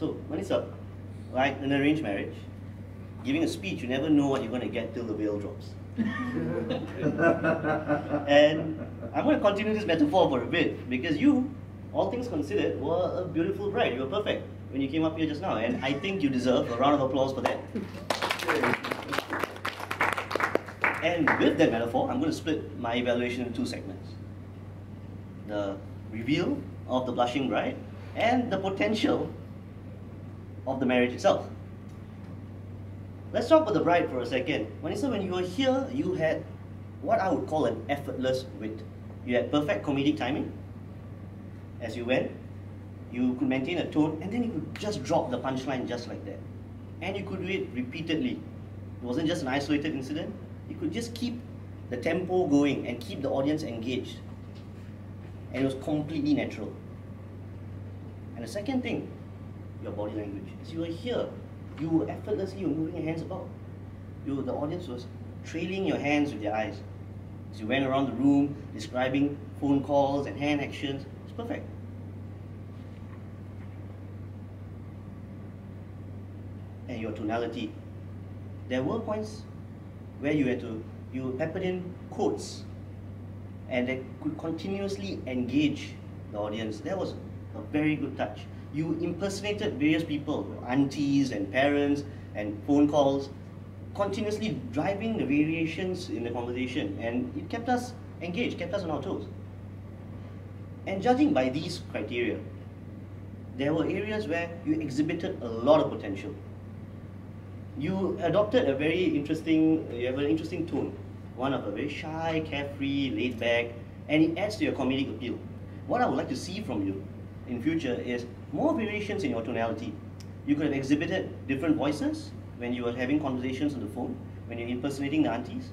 So, Manisa, like in an arranged marriage, giving a speech, you never know what you're going to get till the veil drops. And I'm going to continue this metaphor for a bit, because you, all things considered, were a beautiful bride. You were perfect when you came up here just now, and I think you deserve a round of applause for that. And with that metaphor, I'm going to split my evaluation into two segments. The reveal of the blushing bride and the potential of the marriage itself. Let's talk about the bride for a second. Manisa, when you were here, you had what I would call an effortless wit. You had perfect comedic timing. As you went, you could maintain a tone, and then you could just drop the punchline just like that. And you could do it repeatedly. It wasn't just an isolated incident. You could just keep the tempo going and keep the audience engaged. And it was completely natural. And the second thing, your body language. As you were here, you were effortlessly moving your hands about. The audience was trailing your hands with their eyes. As you went around the room, describing phone calls and hand actions, it's perfect. And your tonality. There were points where you peppered in quotes and they could continuously engage the audience. That was a very good touch. You impersonated various people, aunties and parents and phone calls, continuously driving the variations in the conversation, and it kept us engaged, kept us on our toes. And judging by these criteria, there were areas where you exhibited a lot of potential. You adopted a very interesting, you have an interesting tone, one of a very shy, carefree, laid back, and it adds to your comedic appeal. What I would like to see from you in future is more variations in your tonality. You could have exhibited different voices when you were having conversations on the phone, when you're impersonating the aunties.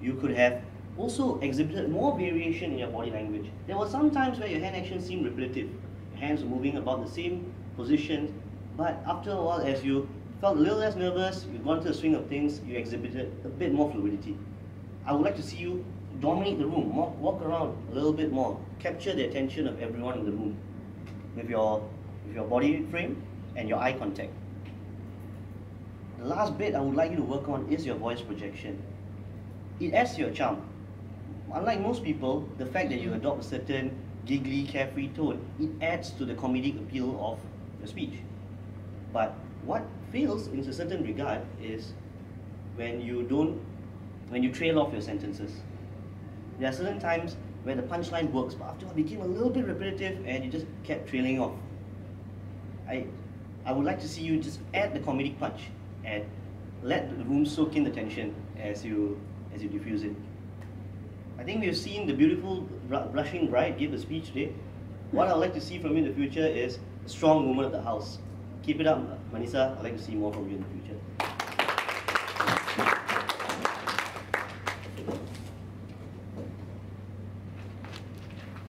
You could have also exhibited more variation in your body language. There were some times where your hand actions seemed repetitive. Your hands were moving about the same positions, but after a while, as you felt a little less nervous, you got into the swing of things, you exhibited a bit more fluidity. I would like to see you dominate the room, walk around a little bit more, capture the attention of everyone in the room with your body frame and your eye contact. The last bit I would like you to work on is your voice projection. It adds to your charm. Unlike most people, the fact that you adopt a certain giggly, carefree tone, it adds to the comedic appeal of your speech. But what fails in a certain regard is when you trail off your sentences. There are certain times where the punchline works, but after it became a little bit repetitive and you just kept trailing off. I would like to see you just add the comedic punch and let the room soak in the tension as you diffuse it. I think we've seen the beautiful blushing bride give a speech today. What I'd like to see from you in the future is a strong woman of the house. Keep it up, Manisa. I'd like to see more from you in the future.